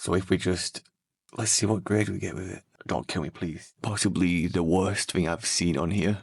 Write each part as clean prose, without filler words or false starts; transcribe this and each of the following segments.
So if we just, let's see what grade we get with it. Don't kill me, please. Possibly the worst thing I've seen on here.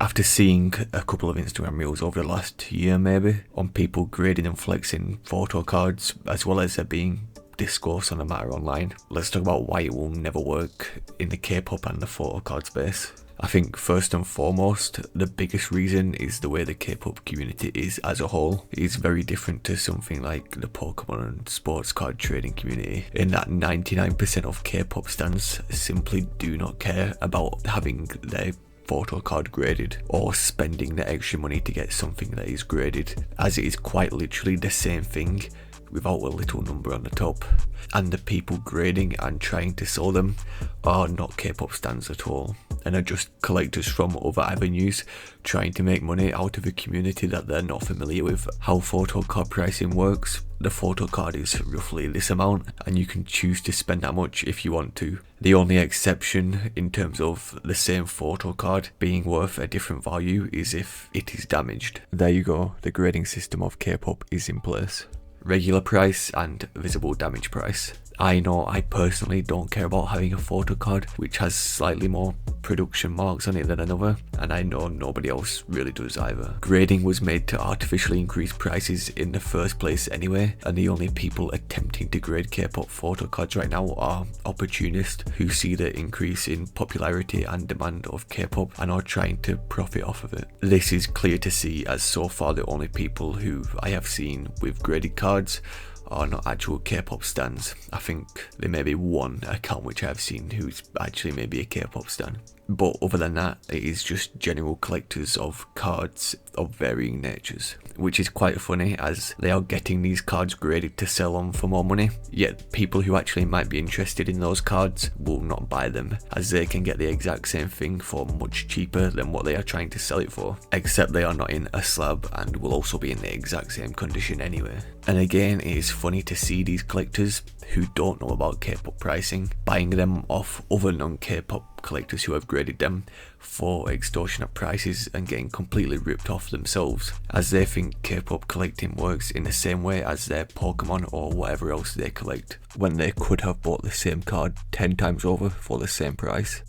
After seeing a couple of Instagram reels over the last year maybe, on people grading and flexing photo cards, as well as there being discourse on the matter online, let's talk about why it will never work in the K-pop and the photo card space. I think first and foremost, the biggest reason is the way the K-pop community is as a whole. It is very different to something like the Pokemon and sports card trading community, in that 99% of K-pop stans simply do not care about having their photo card graded or spending the extra money to get something that is graded, as it is quite literally the same thing without a little number on the top. And the people grading and trying to sell them are not K-pop stans at all, and are just collectors from other avenues trying to make money out of a community that they're not familiar with. How photo card pricing works: the photo card is roughly this amount and you can choose to spend that much if you want to. The only exception in terms of the same photo card being worth a different value is if it is damaged. There you go, the grading system of K-pop is in place. Regular price and visible damage price. I know I personally don't care about having a photo card which has slightly more production marks on it than another, and I know nobody else really does either. Grading was made to artificially increase prices in the first place anyway, and the only people attempting to grade K-pop photo cards right now are Opportunistic, who see the increase in popularity and demand of K-pop and are trying to profit off of it. This is clear to see, as so far the only people who I have seen with graded cards are not actual K-pop stans. I think there may be one account which I have seen who's actually maybe a K-pop stan. But other than that, it is just general collectors of cards of varying natures, which is quite funny as they are getting these cards graded to sell on for more money, yet people who actually might be interested in those cards will not buy them, as they can get the exact same thing for much cheaper than what they are trying to sell it for, except they are not in a slab and will also be in the exact same condition anyway. And again, it is funny to see these collectors who don't know about K-pop pricing buying them off other non-K-pop collectors who have graded them for extortionate prices and getting completely ripped off themselves, as they think K-pop collecting works in the same way as their Pokemon or whatever else they collect, when they could have bought the same card 10 times over for the same price.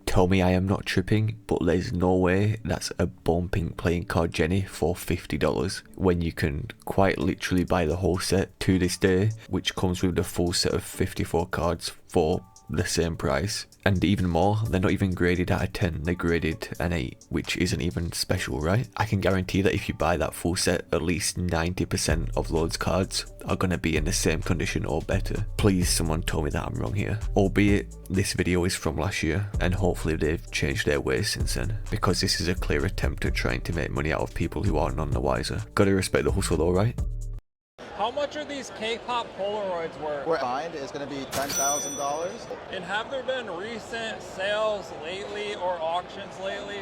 Tell me I am not tripping, but there's no way that's a Bone Pink playing card Jenny for $50 when you can quite literally buy the whole set to this day, which comes with the full set of 54 cards for the same price. And even more, they're not even graded at a 10, they're graded an 8, which isn't even special, right? I can guarantee that if you buy that full set, at least 90% of those cards are going to be in the same condition or better. Please someone tell me that I'm wrong here. Albeit this video is from last year, and hopefully they've changed their ways since then, because this is a clear attempt at trying to make money out of people who are none the wiser. Gotta respect the hustle though, right? How much are these K-pop Polaroids worth? Where mine is going to be $10,000. And have there been recent sales lately or auctions lately?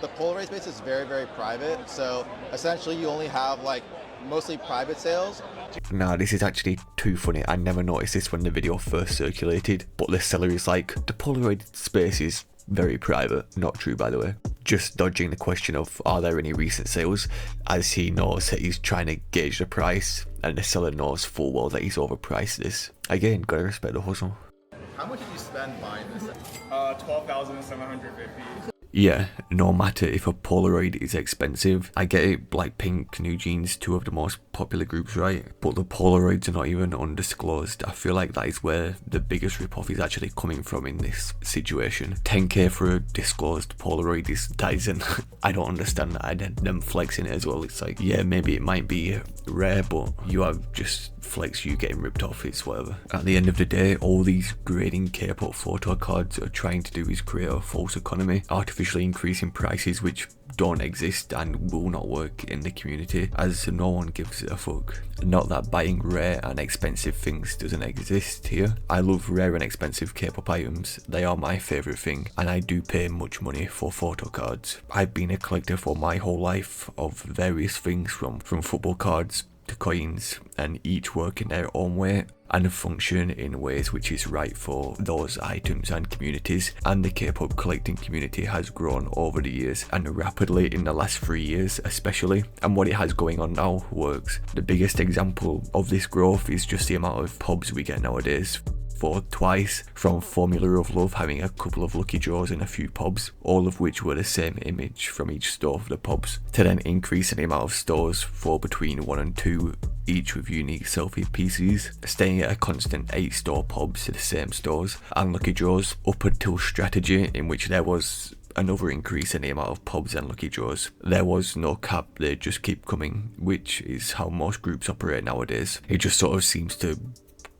The Polaroid space is very, very private. So essentially you only have like mostly private sales. Nah, this is actually too funny. I never noticed this when the video first circulated, but the seller is like, the Polaroid space is very private. Not true, by the way. Just dodging the question of are there any recent sales, as he knows that he's trying to gauge the price and the seller knows full well that he's overpriced this. Again, gotta respect the hustle. How much did you spend buying this? $12,750. Yeah, no matter if a Polaroid is expensive, I get it, Blackpink, New Jeans, two of the most popular groups, right? But the Polaroids are not even undisclosed. I feel like that is where the biggest ripoff is actually coming from in this situation. 10k for a disclosed Polaroid is Dyson. I don't understand that. I them flexing it as well. It's like, yeah, maybe it might be rare, but you have just flex you getting ripped off, it's whatever. At the end of the day, all these grading K-pop photo cards are trying to do is create a false economy, artificially increasing prices which don't exist and will not work in the community, as no one gives a fuck. Not that buying rare and expensive things doesn't exist here. I love rare and expensive K-pop items. They are my favourite thing, and I do pay much money for photo cards. I've been a collector for my whole life of various things, from football cards the coins, and each work in their own way and function in ways which is right for those items and communities. And the K-pop collecting community has grown over the years, and rapidly in the last 3 years especially, and what it has going on now works. The biggest example of this growth is just the amount of pubs we get nowadays. For Twice, from Formula of Love having a couple of lucky draws in a few pubs, all of which were the same image from each store of the pubs, to then increase in the amount of stores for between 1 and 2, each with unique selfie pieces, staying at a constant 8 store pubs to the same stores, and lucky draws, up until Strategy, in which there was another increase in the amount of pubs and lucky draws. There was no cap, they just keep coming, which is how most groups operate nowadays. It just sort of seems to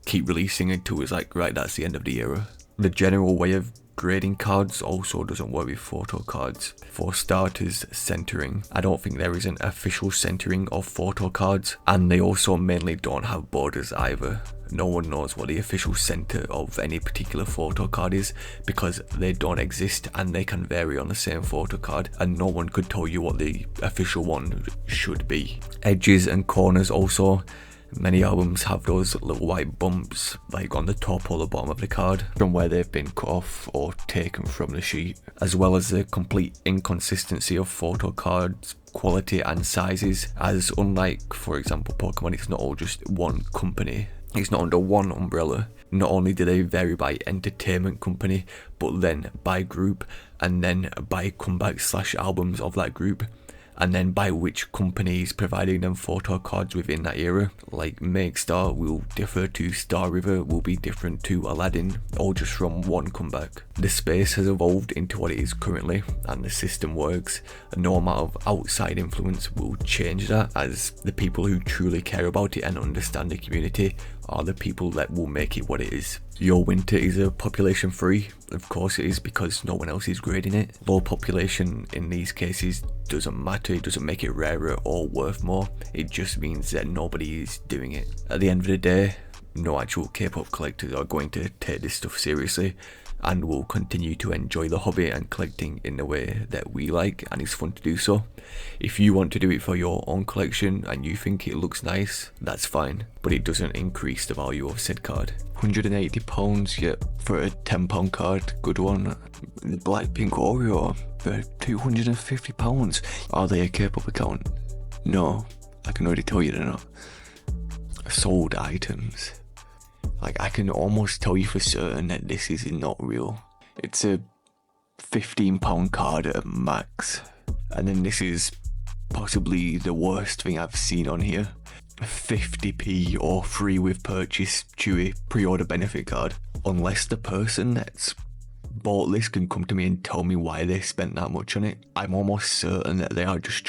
keep releasing until it's like, right, that's the end of the era. The general way of grading cards also doesn't work with photo cards. For starters, centering. I don't think there is an official centering of photo cards, and they also mainly don't have borders either. No one knows what the official center of any particular photo card is because they don't exist, and they can vary on the same photo card, and no one could tell you what the official one should be. Edges and corners also. Many albums have those little white bumps like on the top or the bottom of the card from where they've been cut off or taken from the sheet, as well as the complete inconsistency of photo cards quality and sizes, as unlike for example Pokemon, it's not all just one company, it's not under one umbrella. Not only do they vary by entertainment company, but then by group, and then by comeback / albums of that group, and then by which company is providing them photo cards within that era. Like Make Star will differ to Star River, will be different to Aladdin, all just from one comeback. The space has evolved into what it is currently, and the system works. No amount of outside influence will change that, as the people who truly care about it and understand the community are the people that will make it what it is. Your Winter is a population free, of course it is, because no one else is grading it. Low population in these cases doesn't matter, it doesn't make it rarer or worth more, it just means that nobody is doing it. At the end of the day, no actual K-pop collectors are going to take this stuff seriously, and will continue to enjoy the hobby and collecting in the way that we like, and it's fun to do so. If you want to do it for your own collection and you think it looks nice, that's fine, but it doesn't increase the value of said card. £180, yep, for a £10 card, good one. The Blackpink Oreo for £250. Are they a K-pop account? No, I can already tell you they're not. Sold items. Like, I can almost tell you for certain that this is not real. It's a £15 card at max. And then this is possibly the worst thing I've seen on here. 50p or free with purchase Chewy pre-order benefit card. Unless the person that's bought this can come to me and tell me why they spent that much on it, I'm almost certain that they are just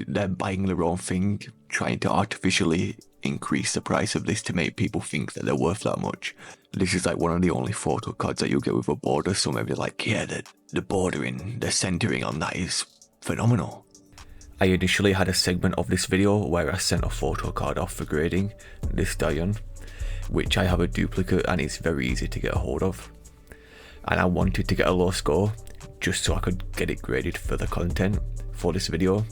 they're buying the wrong thing, trying to artificially increase the price of this to make people think that they're worth that much. This is like one of the only photo cards that you'll get with a border, so maybe like, yeah, the bordering, the centering on that is phenomenal. I initially had a segment of this video where I sent a photo card off for grading, this Dion, which I have a duplicate and it's very easy to get a hold of. And I wanted to get a low score just so I could get it graded for the content for this video,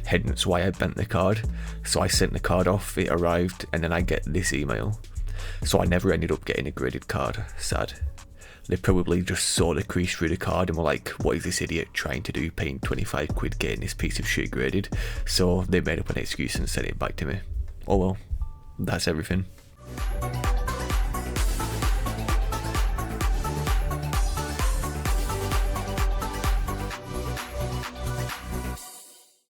hence why I bent the card. So I sent the card off, it arrived, and then I get this email. So I never ended up getting a graded card, sad. They probably just saw the crease through the card and were like, what is this idiot trying to do, paying 25 quid getting this piece of shit graded? So they made up an excuse and sent it back to me. Oh well, that's everything.